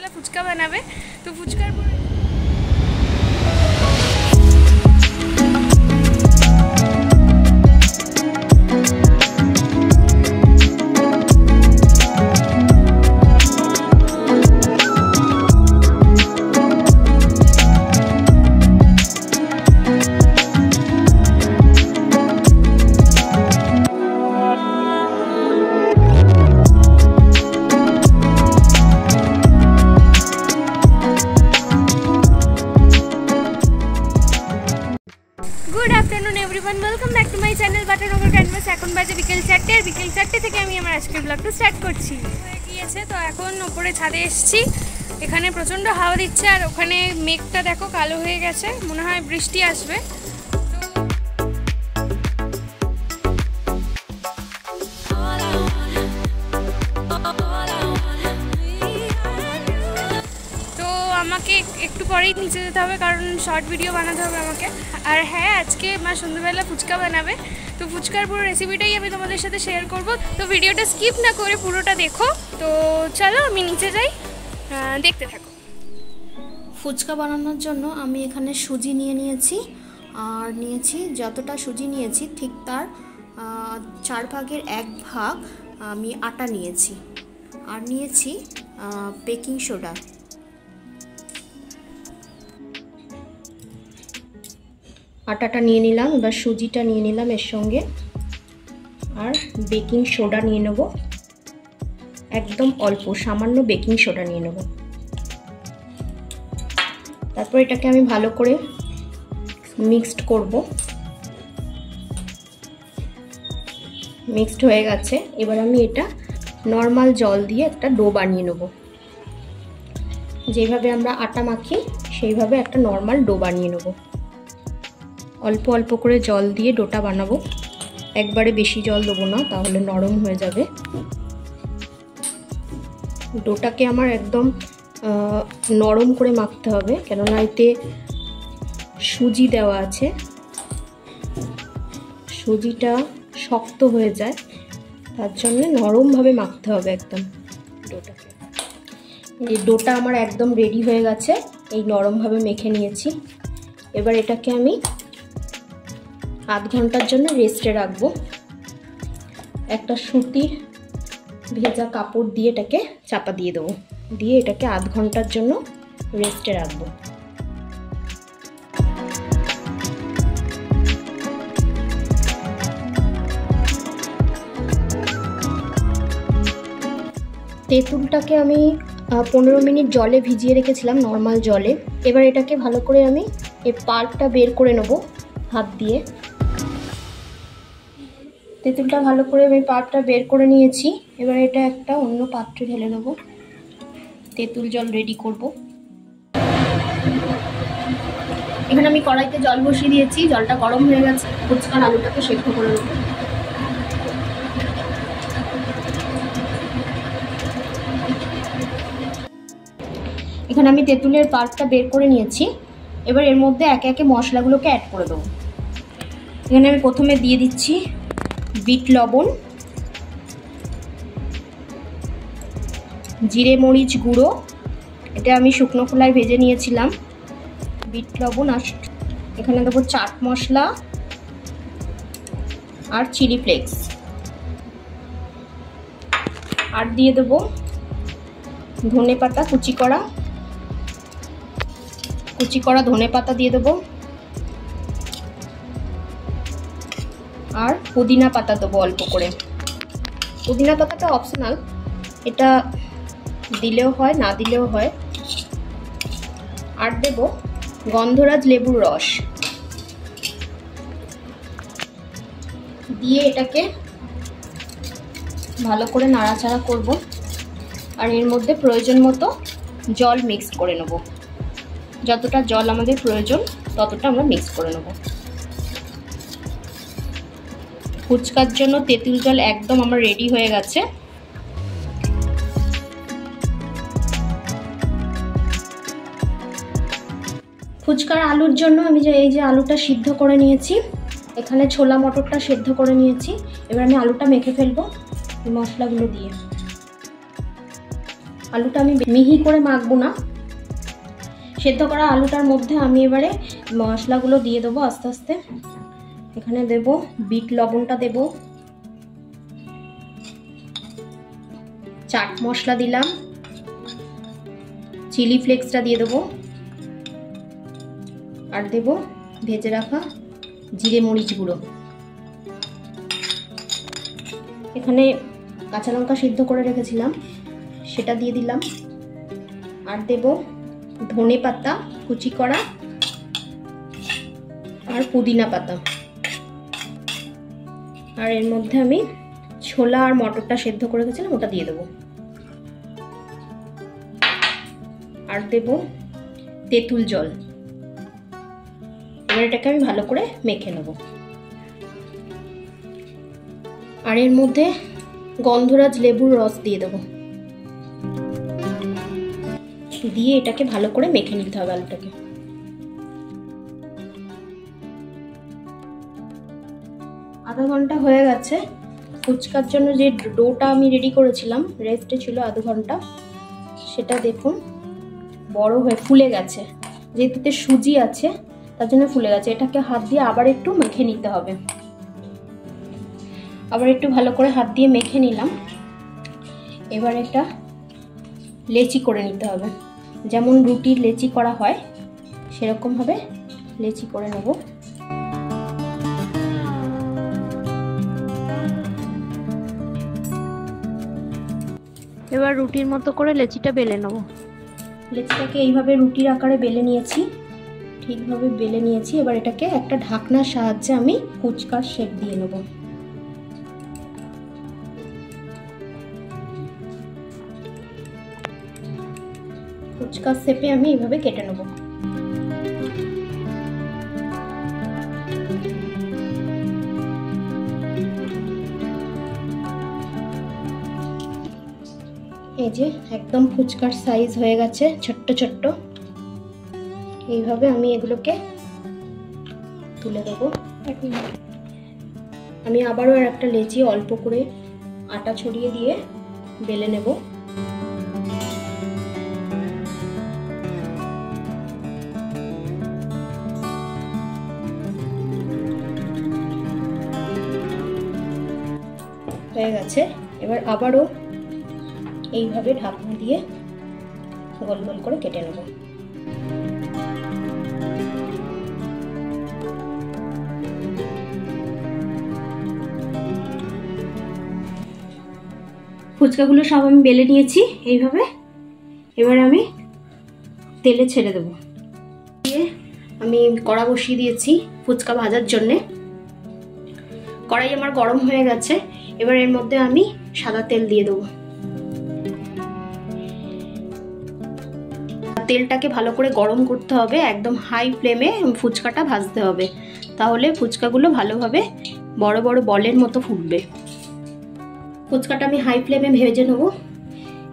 সন্ধ্যাবেলা ফুচকা বানাবে। তো ফুচকার good afternoon everyone, welcome back to my channel Batanagar Canvas. এখন বাজে বিকেল 4টে, আর বিকেল 4টে থেকে আমি আমার আজকের ব্লগটা স্টার্ট করছি। হয়ে গিয়েছে, তো এখন ওপরে ছাদে এসেছি। এখানে প্রচণ্ড হাওয়া দিচ্ছে, আর ওখানে মেঘটা দেখো কালো হয়ে গেছে, মনে হয় বৃষ্টি আসবে। আমাকে একটু পরেই নিচে যেতে হবে, কারণ শর্ট ভিডিও বানাতে হবে আমাকে। আর হ্যাঁ, আজকে মা সন্ধ্যাবেলা ফুচকা বানাবে। তো ফুচকার পুরো রেসিপিটাই আমি তোমাদের সাথে শেয়ার করব। তো ভিডিওটা স্কিপ না করে পুরোটা দেখো। তো চলো আমি নিচে যাই, দেখতে থাকো। ফুচকা বানানোর জন্য আমি এখানে সুজি নিয়ে নিয়েছি, আর নিয়েছি যতটা সুজি নিয়েছি ঠিক তার 4 ভাগের 1 ভাগ আমি আটা নিয়েছি, আর নিয়েছি বেকিং সোডা। আটাটা নিয়ে নিলাম, এবার সুজিটা নিয়ে নিলাম এর সঙ্গে, আর বেকিং সোডা নিয়ে নেব, একদম অল্প সামান্য বেকিং সোডা নিয়ে নেব। তারপর এটাকে আমি ভালো করে মিক্সড করব। মিক্সড হয়ে গেছে, এবার আমি এটা নর্মাল জল দিয়ে একটা ডো বানিয়ে নেব। যেভাবে আমরা আটা মাখি সেইভাবে একটা নর্মাল ডো বানিয়ে নেব। অল্প অল্প করে জল দিয়ে ডোটা বানাবো, একবারে বেশি জল দেবো না, তাহলে নরম হয়ে যাবে। ডোটাকে আমার একদম নরম করে মাখতে হবে, কেননা এতে সুজি দেওয়া আছে, সুজিটা শক্ত হয়ে যায়, তার জন্য নরমভাবে মাখতে হবে একদম ডোটাকে। এই ডোটা আমার একদম রেডি হয়ে গেছে, এই নরমভাবে মেখে নিয়েছি। এবার এটাকে আমি আধ ঘন্টার জন্য রেস্টে রাখবো। একটা সুতির ভেজা কাপড় দিয়ে এটাকে চাপা দিয়ে দেবো, দিয়ে এটাকে আধ ঘন্টার জন্য রেস্টে রাখবো। তেঁতুলটাকে আমি 15 মিনিট জলে ভিজিয়ে রেখেছিলাম, নর্মাল জলে। এবার এটাকে ভালো করে আমি এই পাল্পটা বের করে নেব হাত দিয়ে। তেঁতুলটা ভালো করে আমি পাল্পটা বের করে নিয়েছি। এবার এটা একটা অন্য পাত্রে ঢেলে নেব, তেঁতুল জল রেডি করব। এখানে আমি কড়াইতে জল বসিয়ে দিয়েছি, জলটা গরম হয়ে গেছে। ফুচকার আলুটাকে সেদ্ধ করে নেব। এখানে আমি তেঁতুলের পাল্পটা বের করে নিয়েছি। এবার এর মধ্যে একে একে মশলাগুলোকে অ্যাড করে দেবো। এখানে আমি প্রথমে দিয়ে দিচ্ছি বিট লবণ, জিরে মরিচ গুঁড়ো, এটা আমি শুকনো খোলায় ভেজে নিয়েছিলাম। বিট লবণ, আর এখানে দেবো চাট মশলা আর চিলি ফ্লেক্স, আর দিয়ে দেবো ধনে পাতা কুচি করা ধনে পাতা দিয়ে দেবো, আর পুদিনা পাতা দেবো অল্প করে। পুদিনা পাতাটা অপশনাল, এটা দিলেও হয় না দিলেও হয়। আর দেব গন্ধরাজ লেবুর রস, দিয়ে এটাকে ভালো করে নাড়াচাড়া করব। আর এর মধ্যে প্রয়োজন মতো জল মিক্স করে নেব, যতটা জল আমাদের প্রয়োজন ততটা আমরা মিক্স করে নেব। ফুচকার জন্য তেঁতুল জল একদম আমার রেডি হয়ে গেছে। ফুচকার আলুর জন্য আমি এই যে আলুটা সিদ্ধ করে নিয়েছি, এখানে ছোলা মটরটা সিদ্ধ করে নিয়েছি। এবার আমি আলুটা মেখে ফেলবো মশলাগুলো দিয়ে। আলুটা আমি মিহি করে মাখবো না। সেদ্ধ করা আলুটার মধ্যে আমি এবারে মশলাগুলো দিয়ে দেবো আস্তে আস্তে। এখানে দেব বিট লবণটা দেব, চাট মশলা দিলাম, চিলি ফ্লেক্সটা দিয়ে দেবো, আর দেব ভেজে রাখা জিরে মরিচ গুঁড়ো। এখানে কাঁচা লঙ্কা সিদ্ধ করে রেখেছিলাম সেটা দিয়ে দিলাম, আর দেব ধনে পাতা কুচি করা আর পুদিনা পাতা, আর এর মধ্যে আমি ছোলা আর মটরটা সেদ্ধ করে রেখেছিলাম ওটা দিয়ে দেবো, আর দেব তেঁতুল জল। এবার এটাকে আমি ভালো করে মেখে নেব। আর এর মধ্যে গন্ধরাজ লেবুর রস দিয়ে দেবো, দিয়ে এটাকে ভালো করে মেখে নিতে হবে আলুটাকে। আধা ঘন্টা হয়ে গেছে। ফুচকার জন্য যে ডোটা আমি রেডি করেছিলাম, রেস্টে ছিল আধা ঘন্টা, সেটা দেখুন বড় হয়ে ফুলে গেছে। যেহেতু সুজি আছে তার জন্য ফুলে গেছে। এটাকে হাত দিয়ে আবার একটু মেখে নিতে হবে। আবার একটু ভালো করে হাত দিয়ে মেখে নিলাম। এবার এটা লেচি করে নিতে হবে, যেমন রুটির লেচি করা হয় সেরকমভাবে লেচি করে নেব। এবার রুটির মতো করে লেচিটা বেলে নেব। লেচিটাকে এইভাবে রুটির আকারে বেলে নিয়েছি, ঠিকভাবে বেলে নিয়েছি। এবার এটাকে একটা ঢাকনার সাহায্যে আমি ফুচকার শেপ দিয়ে নেব। ফুচকার শেপে আমি এইভাবে কেটে নেব। এই যে একদম ফুচকার সাইজ হয়ে গেছে, ছোট্ট ছোট্ট। এইভাবে আমি এগুলোকে তুলে দেবো। আমি আবারও আর একটা লেচি অল্প করে আটা ছড়িয়ে দিয়ে বেলে নেব। হয়ে গেছে। এবার আবারও এইভাবে ঢাকনা দিয়ে গোল গোল করে কেটে নেব। ফুচকাগুলো সব আমি বেলে নিয়েছি এইভাবে। এবার আমি তেলে ছেড়ে দেব। দিয়ে আমি কড়া বসিয়ে দিয়েছি ফুচকা ভাজার জন্যে। কড়াই আমার গরম হয়ে গেছে। এবার এর মধ্যে আমি সাদা তেল দিয়ে দেবো। তেলটাকে ভালো করে গরম করতে হবে, একদম হাই ফ্লেমে ফুচকাটা ভাজতে হবে, তাহলে ফুচকাগুলো ভালোভাবে বড় বড় বলের মতো ফুটবে। ফুচকাটা আমি হাই ফ্লেমে ভেজে নেব।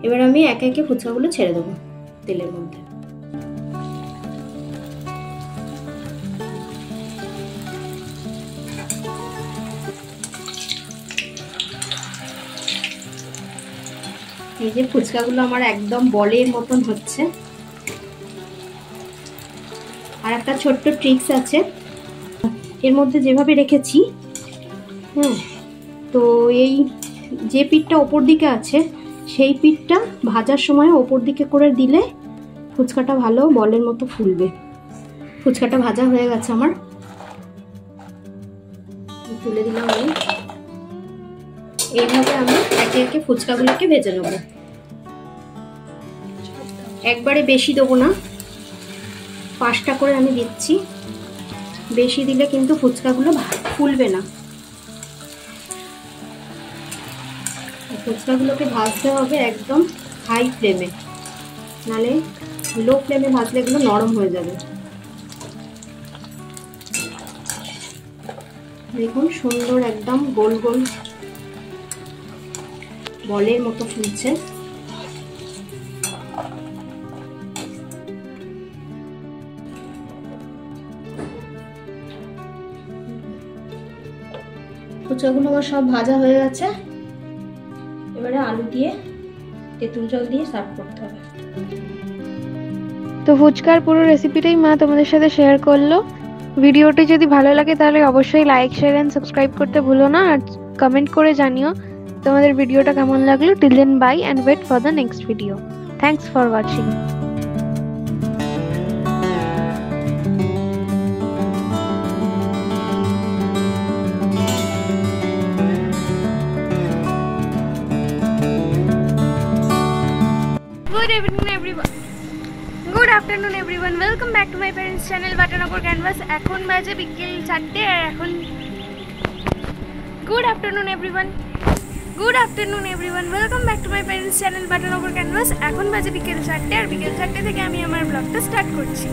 এবার আমি একে একে ফুচকাগুলো ছেড়ে দেবো তেলের মধ্যে। এই যে ফুচকাগুলো আমার একদম বলের মতন হচ্ছে। আর একটা ছোট্ট ট্রিক্স আছে এর মধ্যে, যেভাবে রেখেছি, তো এই যে পিঠটা ওপর দিকে আছে সেই পিঠটা ভাজার সময় ওপর দিকে করে দিলে ফুচকাটা ভালো বলের মতো ফুলবে। ফুচকাটা ভাজা হয়ে গেছে আমার, তুলে দিলাম আমি। এইভাবে আমি একে একে ফুচকাগুলোকে ভেজে নেব। একবারে বেশি দেবো না, 5টা করে আমি দিচ্ছি। বেশি দিলে কিন্তু ফুচকাগুলো ফুলবে না। ফুচকাগুলোকে ভাজতে হবে একদম হাই ফ্লেমে, নালে লো ফ্লেমে ভাজলে এগুলো নরম হয়ে যাবে। দেখুন সুন্দর একদম গোল গোল বলের মতো ফুলছে। ফুচকাগুলো আমার সব ভাজা হয়ে গেছে। এবারে আলু দিয়ে তেঁতুল জল দিয়ে সার্ভ করতে হবে। তো ফুচকার পুরো রেসিপিটাই মা তোমাদের সাথে শেয়ার করলো। ভিডিওটি যদি ভালো লাগে তাহলে অবশ্যই লাইক, শেয়ার এন্ড সাবস্ক্রাইব করতে ভুলো না, আর কমেন্ট করে জানিও তোমাদের ভিডিওটা কেমন লাগলো। Till then bye and wait for the next video. Thanks for watching. Good afternoon everyone, welcome back to my parents channel Batanapur Canvas. এখন বাজে বিকেল 4টে আর এখন Good afternoon everyone, welcome back to my parents channel Batanapur Canvas. এখন বাজে বিকেল 4টে আর বিকেল 4টে থেকে আমি আমার ব্লগটা স্টার্ট করছি।